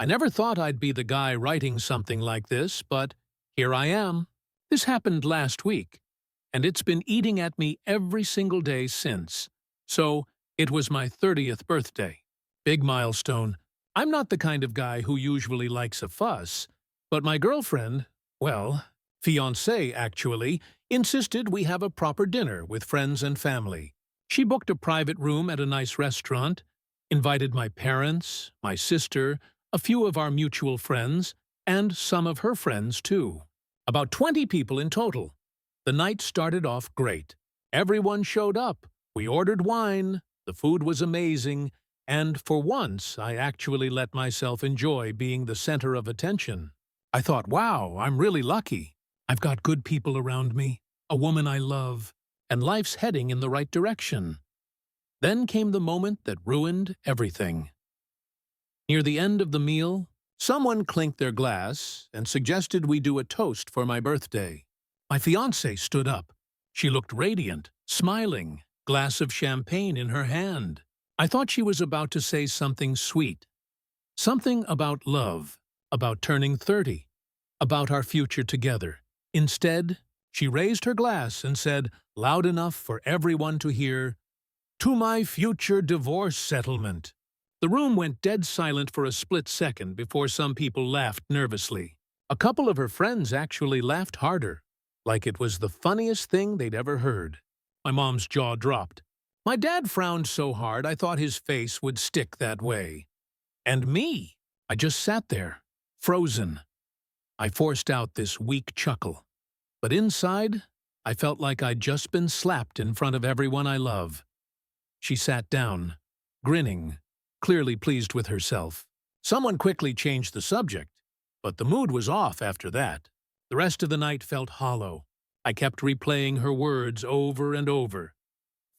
I never thought I'd be the guy writing something like this, but here I am. This happened last week, and it's been eating at me every single day since. So, it was my 30th birthday. Big milestone. I'm not the kind of guy who usually likes a fuss, but my girlfriend, well, fiancée actually, insisted we have a proper dinner with friends and family. She booked a private room at a nice restaurant, invited my parents, my sister, a few of our mutual friends, and some of her friends too. About 20 people in total. The night started off great. Everyone showed up. We ordered wine. The food was amazing. And for once, I actually let myself enjoy being the center of attention. I thought, wow, I'm really lucky. I've got good people around me, a woman I love, and life's heading in the right direction. Then came the moment that ruined everything. Near the end of the meal, someone clinked their glass and suggested we do a toast for my birthday. My fiancée stood up. She looked radiant, smiling, glass of champagne in her hand. I thought she was about to say something sweet. Something about love, about turning 30, about our future together. Instead, she raised her glass and said, loud enough for everyone to hear, "To my future divorce settlement." The room went dead silent for a split second before some people laughed nervously. A couple of her friends actually laughed harder, like it was the funniest thing they'd ever heard. My mom's jaw dropped. My dad frowned so hard I thought his face would stick that way. And me, I just sat there, frozen. I forced out this weak chuckle. But inside, I felt like I'd just been slapped in front of everyone I love. She sat down, grinning, clearly pleased with herself. Someone quickly changed the subject, but the mood was off after that. The rest of the night felt hollow. I kept replaying her words over and over.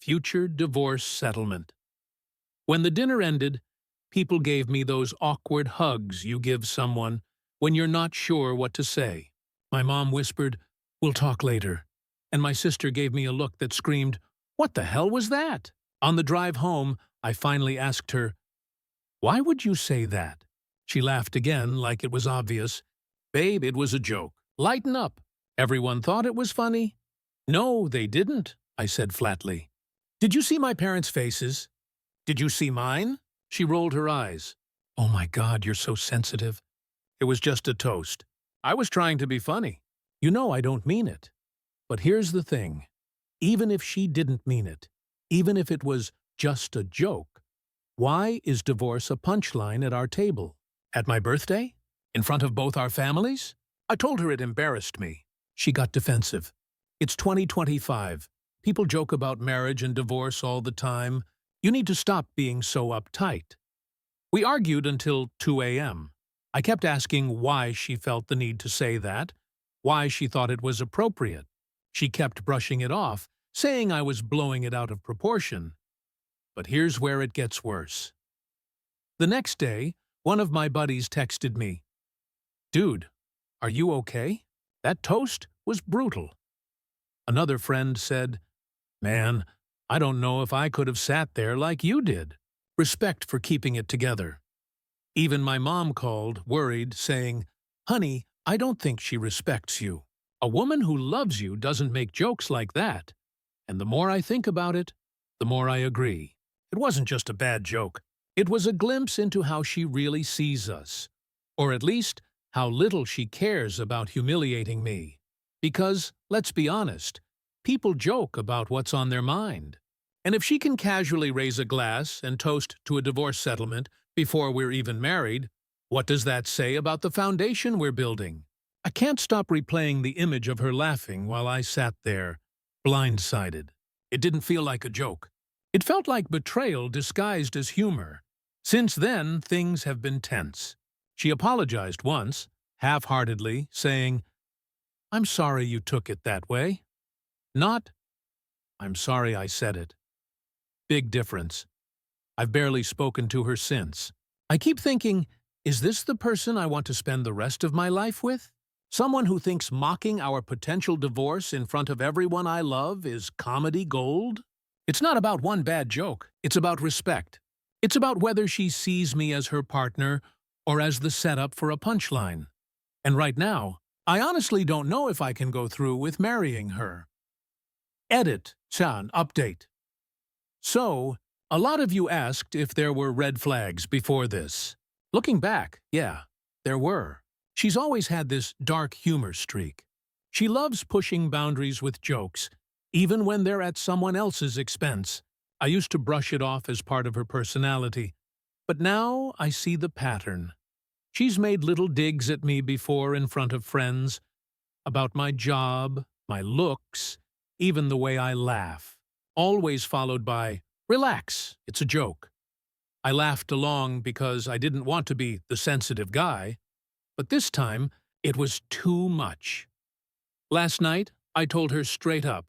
Future divorce settlement. When the dinner ended, people gave me those awkward hugs you give someone when you're not sure what to say. My mom whispered, "We'll talk later." And my sister gave me a look that screamed, "What the hell was that?" On the drive home, I finally asked her, "Why would you say that?" She laughed again, like it was obvious. "Babe, it was a joke. Lighten up." Everyone thought it was funny. "No, they didn't," I said flatly. "Did you see my parents' faces? Did you see mine?" She rolled her eyes. "Oh my God, you're so sensitive." It was just a toast. I was trying to be funny. You know I don't mean it. But here's the thing. Even if she didn't mean it, even if it was just a joke, why is divorce a punchline at our table? At my birthday? In front of both our families? I told her it embarrassed me. She got defensive. It's 2025. People joke about marriage and divorce all the time. You need to stop being so uptight. We argued until 2 a.m. I kept asking why she felt the need to say that, why she thought it was appropriate. She kept brushing it off, saying I was blowing it out of proportion. But here's where it gets worse. The next day, one of my buddies texted me, "Dude, are you okay? That toast was brutal." Another friend said, "Man, I don't know if I could have sat there like you did." Respect for keeping it together. Even my mom called, worried, saying, "Honey, I don't think she respects you. A woman who loves you doesn't make jokes like that." And the more I think about it, the more I agree. It wasn't just a bad joke. It was a glimpse into how she really sees us. Or at least, how little she cares about humiliating me. Because, let's be honest, people joke about what's on their mind. And if she can casually raise a glass and toast to a divorce settlement before we're even married, what does that say about the foundation we're building? I can't stop replaying the image of her laughing while I sat there, blindsided. It didn't feel like a joke. It felt like betrayal disguised as humor. Since then, things have been tense. She apologized once, half-heartedly, saying, "I'm sorry you took it that way." Not, "I'm sorry I said it." Big difference. I've barely spoken to her since. I keep thinking, is this the person I want to spend the rest of my life with? Someone who thinks mocking our potential divorce in front of everyone I love is comedy gold? It's not about one bad joke. It's about respect. It's about whether she sees me as her partner or as the setup for a punchline. And right now, I honestly don't know if I can go through with marrying her. Edit, Chan, update. So, a lot of you asked if there were red flags before this. Looking back, yeah, there were. She's always had this dark humor streak. She loves pushing boundaries with jokes, even when they're at someone else's expense. I used to brush it off as part of her personality, but now I see the pattern. She's made little digs at me before in front of friends, about my job, my looks, even the way I laugh, always followed by, "Relax, it's a joke." I laughed along because I didn't want to be the sensitive guy, but this time it was too much. Last night, I told her straight up,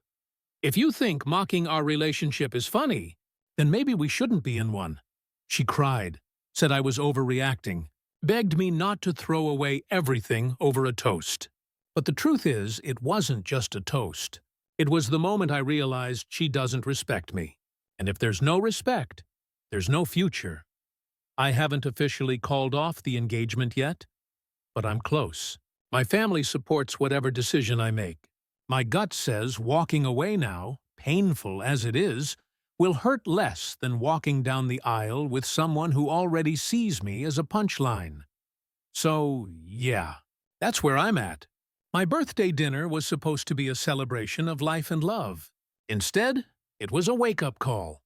"If you think mocking our relationship is funny, then maybe we shouldn't be in one." She cried, said I was overreacting, begged me not to throw away everything over a toast. But the truth is, it wasn't just a toast. It was the moment I realized she doesn't respect me. And if there's no respect, there's no future. I haven't officially called off the engagement yet, but I'm close. My family supports whatever decision I make. My gut says walking away now, painful as it is, will hurt less than walking down the aisle with someone who already sees me as a punchline. So, yeah, that's where I'm at. My birthday dinner was supposed to be a celebration of life and love. Instead, it was a wake-up call.